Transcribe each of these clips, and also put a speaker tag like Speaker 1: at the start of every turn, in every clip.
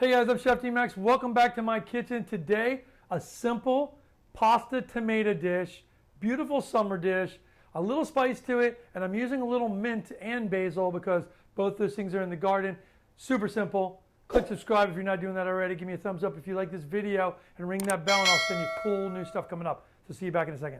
Speaker 1: Hey guys, I'm Chef D-Max. Welcome back to my kitchen. Today, a simple pasta tomato dish, beautiful summer dish, a little spice to it, and I'm using a little mint and basil because both those things are in the garden. Super simple. Click subscribe if you're not doing that already. Give me a thumbs up if you like this video and ring that bell and I'll send you cool new stuff coming up. So see you back in a second.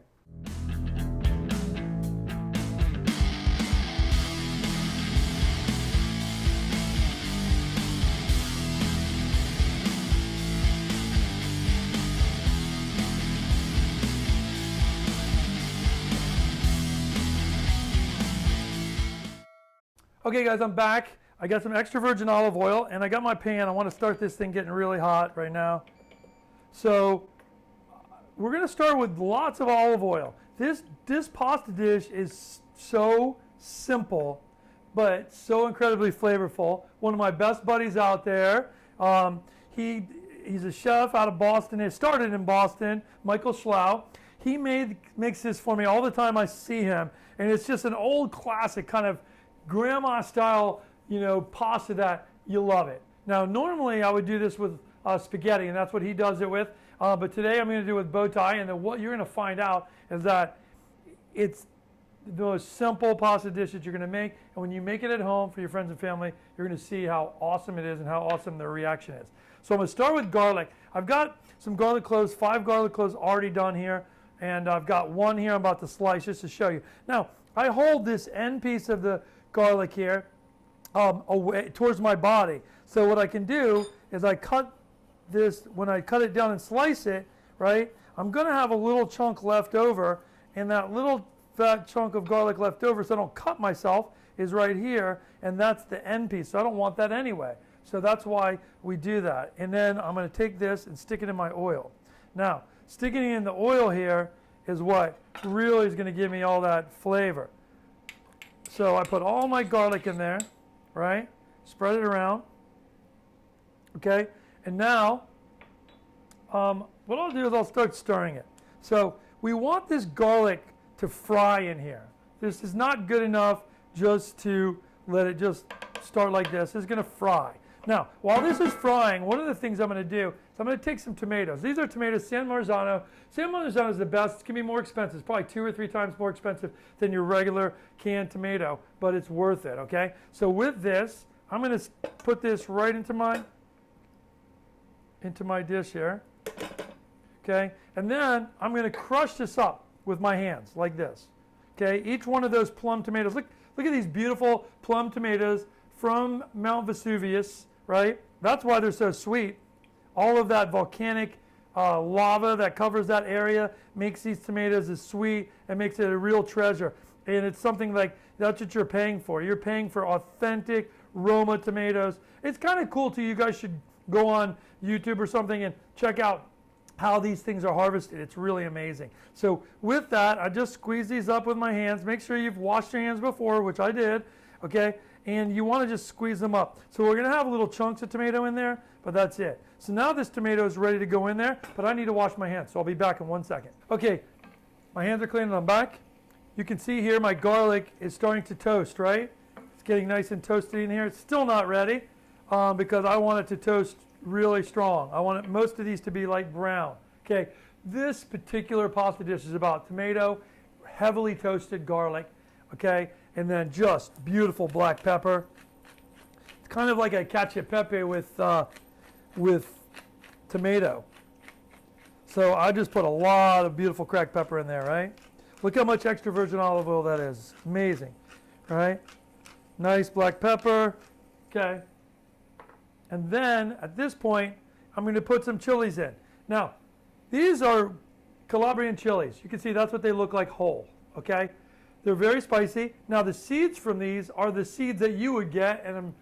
Speaker 1: Okay guys, I'm back. I got some extra virgin olive oil and I got my pan. I want to start this thing getting really hot right now. So we're going to start with lots of olive oil. This pasta dish is so simple, but so incredibly flavorful. One of my best buddies out there. He's a chef out of Boston. It started in Boston, Michael Schlau. He makes this for me all the time I see him. And it's just an old classic kind of grandma style, pasta that you love it. Now, normally I would do this with spaghetti, and that's what he does it with. But today I'm going to do it with bow tie, and then what you're going to find out is that it's the most simple pasta dish that you're going to make. And when you make it at home for your friends and family, you're going to see how awesome it is and how awesome the reaction is. So I'm going to start with garlic. I've got some garlic cloves, 5 garlic cloves already done here, and I've got one here I'm about to slice just to show you. Now, I hold this end piece of the garlic here away towards my body. So what I can do is I cut this, when I cut it down and slice it, right, I'm going to have a little chunk left over, and that little fat chunk of garlic left over, so I don't cut myself, is right here, and that's the end piece. So I don't want that anyway. So that's why we do that. And then I'm going to take this and stick it in my oil. Now, sticking it in the oil here is what really is going to give me all that flavor. So I put all my garlic in there, right? Spread it around. Okay? And now, what I'll do is I'll start stirring it. So we want this garlic to fry in here. This is not good enough just to let it just start like this. It's going to fry. Now, while this is frying, one of the things I'm going to do is I'm going to take some tomatoes. These are tomatoes, San Marzano. San Marzano is the best. It's going to be more expensive. It's probably 2 or 3 times more expensive than your regular canned tomato, but it's worth it, okay? So with this, I'm going to put this right into my dish here, okay? And then I'm going to crush this up with my hands like this, okay? Each one of those plum tomatoes. Look at these beautiful plum tomatoes from Mount Vesuvius, right? That's why they're so sweet. All of that volcanic lava that covers that area makes these tomatoes as sweet and makes it a real treasure. And it's something like, that's what you're paying for. You're paying for authentic Roma tomatoes. It's kind of cool too. You guys should go on YouTube or something and check out how these things are harvested. It's really amazing. So with that, I just squeeze these up with my hands. Make sure you've washed your hands before, which I did, okay? And you want to just squeeze them up. So we're going to have little chunks of tomato in there, but that's it. So now this tomato is ready to go in there, but I need to wash my hands, so I'll be back in 1 second. Okay, my hands are clean and I'm back. You can see here my garlic is starting to toast, right? It's getting nice and toasty in here. It's still not ready because I want it to toast really strong. I want most of these to be light brown. Okay, this particular pasta dish is about tomato, heavily toasted garlic, okay, and then just beautiful black pepper. It's kind of like a cacio e pepe with tomato. So I just put a lot of beautiful cracked pepper in there, right? Look how much extra virgin olive oil that is. Amazing, right? Nice black pepper, okay. And then at this point, I'm going to put some chilies in. Now, these are Calabrian chilies. You can see that's what they look like whole, okay? They're very spicy. Now, the seeds from these are the seeds that you would get in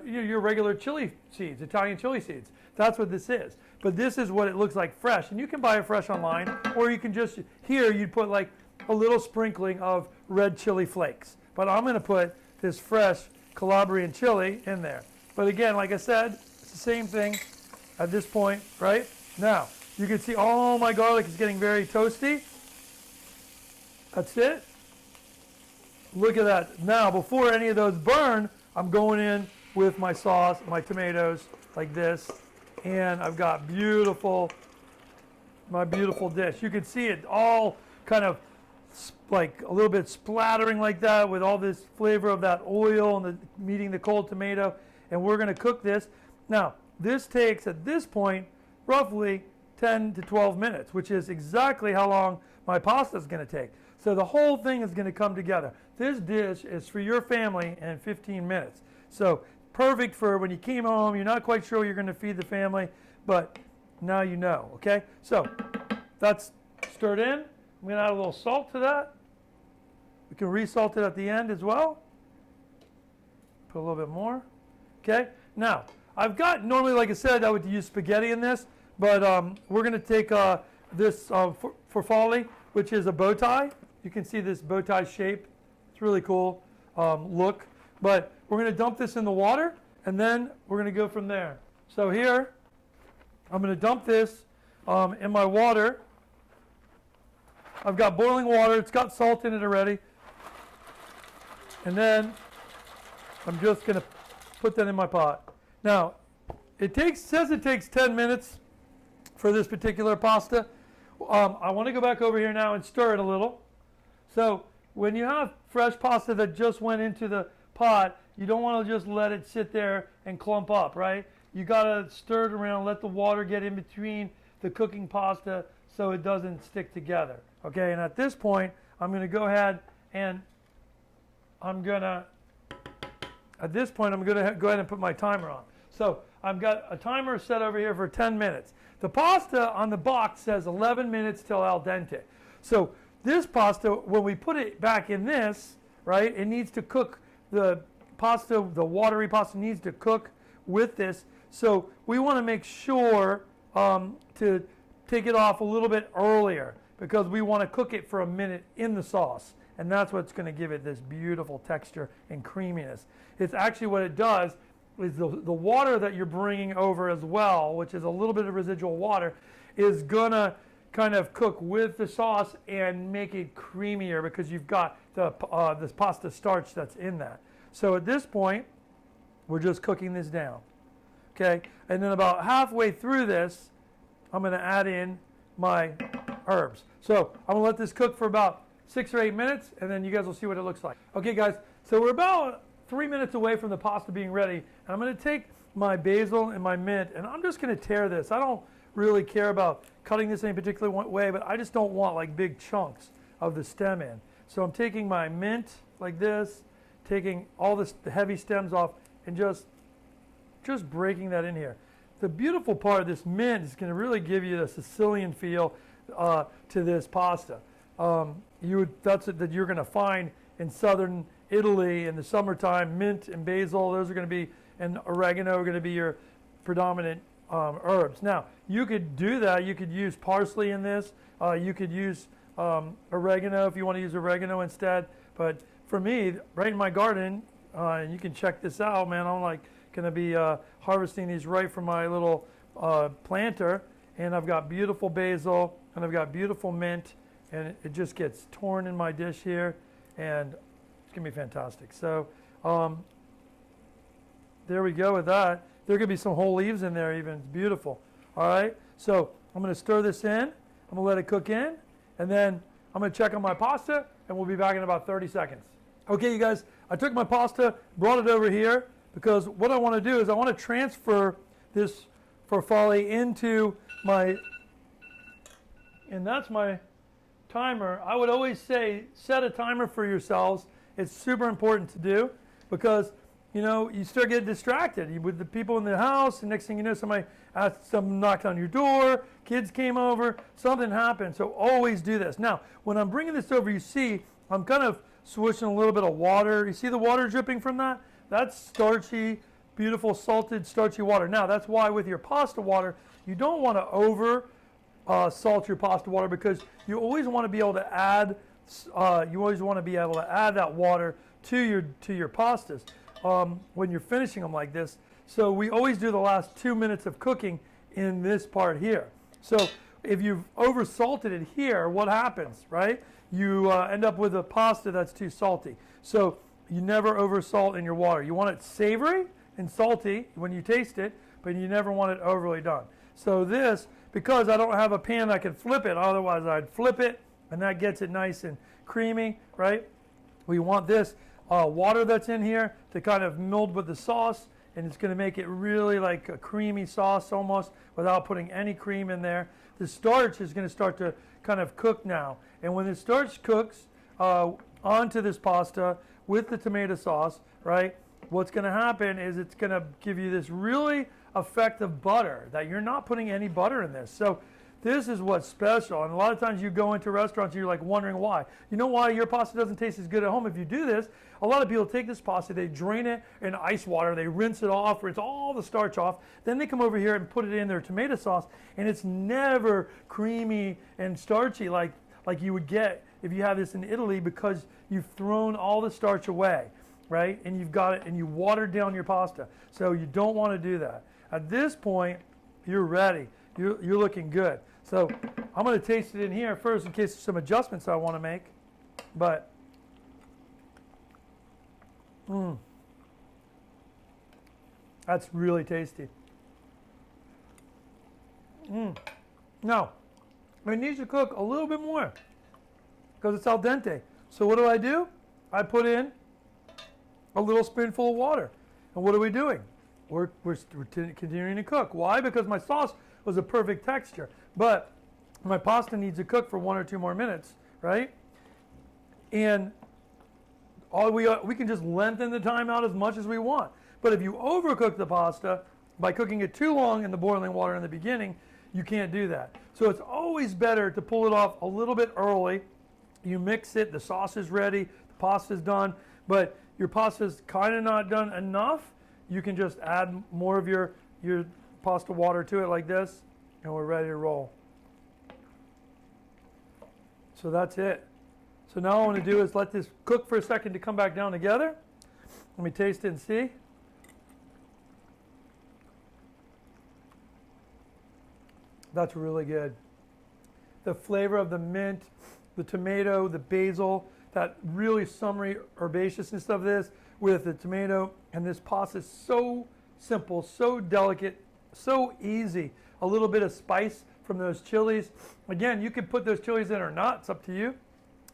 Speaker 1: your regular chili seeds, Italian chili seeds. That's what this is. But this is what it looks like fresh. And you can buy it fresh online, or you can just, here you'd put like a little sprinkling of red chili flakes. But I'm going to put this fresh Calabrian chili in there. But again, like I said, it's the same thing at this point, right? Now, you can see all my garlic is getting very toasty. That's it. Look at that. Now, before any of those burn, I'm going in with my sauce, my tomatoes, like this. And I've got my beautiful dish. You can see it all kind of like a little bit splattering like that with all this flavor of that oil and meeting the cold tomato. And we're going to cook this. Now, this takes, at this point, roughly 10 to 12 minutes, which is exactly how long my pasta is going to take. So the whole thing is going to come together. This dish is for your family in 15 minutes. So perfect for when you came home, you're not quite sure you're going to feed the family, but now you know, okay? So that's stirred in. I'm going to add a little salt to that. We can re-salt it at the end as well. Put a little bit more. Okay, now I've got, normally like I said, I would use spaghetti in this, but we're going to take this farfalle, which is a bow tie. You can see this bow tie shape. It's really cool look. But we're going to dump this in the water, and then we're going to go from there. So here, I'm going to dump this in my water. I've got boiling water. It's got salt in it already. And then I'm just going to put that in my pot. Now, says it takes 10 minutes for this particular pasta. I want to go back over here now and stir it a little. So when you have fresh pasta that just went into the pot, you don't want to just let it sit there and clump up, right? You got to stir it around, let the water get in between the cooking pasta so it doesn't stick together. Okay, and at this point, I'm going to go ahead and go ahead and put my timer on. So I've got a timer set over here for 10 minutes. The pasta on the box says 11 minutes till al dente. So this pasta, when we put it back in this, right, it needs to cook. The pasta, the watery pasta needs to cook with this. So we want to make sure to take it off a little bit earlier because we want to cook it for a minute in the sauce. And that's what's going to give it this beautiful texture and creaminess. It's actually what it does is the water that you're bringing over as well, which is a little bit of residual water, is going to kind of cook with the sauce and make it creamier because you've got this pasta starch that's in that. So at this point, we're just cooking this down. Okay, and then about halfway through this, I'm going to add in my herbs. So I'm going to let this cook for about 6 or 8 minutes, and then you guys will see what it looks like. Okay, guys, so we're about 3 minutes away from the pasta being ready, and I'm going to take my basil and my mint, and I'm just going to tear this. I don't really care about cutting this any particular way, but I just don't want like big chunks of the stem in. So I'm taking my mint like this, taking all the heavy stems off, and just breaking that in here. The beautiful part of this mint is going to really give you the Sicilian feel to this pasta. That's that you're going to find in southern Italy in the summertime. Mint and basil, those are going to be, and oregano are going to be your predominant herbs. Now, you could do that. You could use parsley in this. You could use oregano if you want to use oregano instead. But for me, right in my garden, and you can check this out, man, I'm like going to be harvesting these right from my little planter. And I've got beautiful basil, and I've got beautiful mint, and it just gets torn in my dish here, and it's going to be fantastic. So there we go with that. There could be some whole leaves in there even. It's beautiful. All right, so I'm going to stir this in. I'm going to let it cook in, and then I'm going to check on my pasta, and we'll be back in about 30 seconds. Okay, you guys, I took my pasta, brought it over here, because what I want to do is I want to transfer this farfalle into my, and that's my timer. I would always say set a timer for yourselves. It's super important to do because you start getting distracted with the people in the house, and next thing you know, somebody knocked on your door, kids came over, something happened. So always do this. Now, when I'm bringing this over, you see I'm kind of swishing a little bit of water. You see the water dripping from that? That's starchy, beautiful, salted, starchy water. Now, that's why with your pasta water, you don't want to over salt your pasta water because you always want to be able to add that water to your pastas when you're finishing them like this. So we always do the last 2 minutes of cooking in this part here. So if you've over salted it here, what happens, right? You end up with a pasta that's too salty. So you never over salt in your water. You want it savory, and salty when you taste it, but you never want it overly done. So this, because I don't have a pan that can flip it, otherwise I'd flip it, and that gets it nice and creamy, right? We want this water that's in here to kind of meld with the sauce, and it's going to make it really like a creamy sauce almost without putting any cream in there. The starch is going to start to kind of cook now, and when the starch cooks onto this pasta with the tomato sauce, right, what's going to happen is it's going to give you this really effective butter that you're not putting any butter in this. So this is what's special, and a lot of times you go into restaurants and you're like wondering why. You know why your pasta doesn't taste as good at home if you do this? A lot of people take this pasta, they drain it in ice water, they rinse it off, rinse all the starch off, then they come over here and put it in their tomato sauce, and it's never creamy and starchy like you would get if you have this in Italy, because you've thrown all the starch away, right? And you've got it, and you watered down your pasta. So you don't want to do that. At this point, you're ready. You're looking good. So I'm going to taste it in here first in case there's some adjustments I want to make. But, that's really tasty. Now, it needs to cook a little bit more because it's al dente. So what do? I put in a little spoonful of water. And what are we doing? We're continuing to cook. Why? Because my sauce was a perfect texture. But my pasta needs to cook for 1 or 2 more minutes, right? And we can just lengthen the time out as much as we want. But if you overcook the pasta by cooking it too long in the boiling water in the beginning, you can't do that. So it's always better to pull it off a little bit early. You mix it, the sauce is ready, the pasta's done, but your pasta's kind of not done enough. You can just add more of your pasta water to it like this, and we're ready to roll. So that's it. So now all I want to do is let this cook for a second to come back down together. Let me taste it and see. That's really good. The flavor of the mint, the tomato, the basil, that really summery herbaceousness of this with the tomato and this pasta is so simple, so delicate, so easy. A little bit of spice from those chilies. Again, you can put those chilies in or not, it's up to you.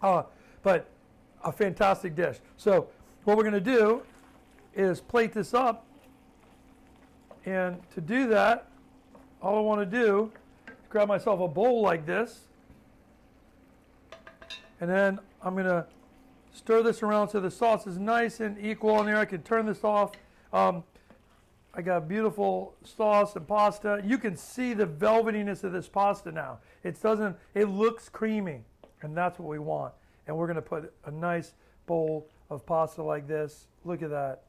Speaker 1: But a fantastic dish. So what we're going to do is plate this up. And to do that, all I want to do is grab myself a bowl like this. And then I'm going to stir this around so the sauce is nice and equal in there. I can turn this off. I got beautiful sauce and pasta. You can see the velvetiness of this pasta now. It looks creamy, and that's what we want. And we're going to put a nice bowl of pasta like this. Look at that.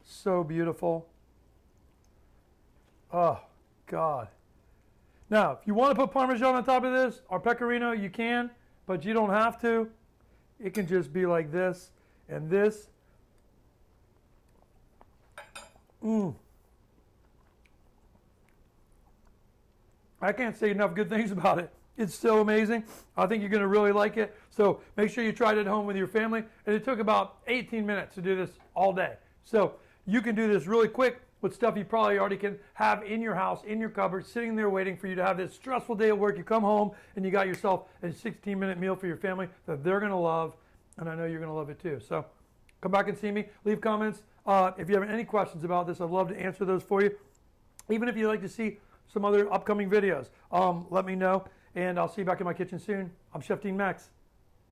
Speaker 1: So beautiful. Oh, God. Now, if you want to put Parmesan on top of this, or Pecorino, you can, but you don't have to. It can just be like this and this. I can't say enough good things about it. It's so amazing. I think you're going to really like it. So make sure you try it at home with your family. And it took about 18 minutes to do this all day. So you can do this really quick with stuff you probably already can have in your house, in your cupboard, sitting there waiting for you to have this stressful day at work. You come home and you got yourself a 16-minute meal for your family that they're going to love. And I know you're going to love it too. So come back and see me. Leave comments. If you have any questions about this, I'd love to answer those for you. Even if you'd like to see some other upcoming videos, let me know. And I'll see you back in my kitchen soon. I'm Chef Dean Max.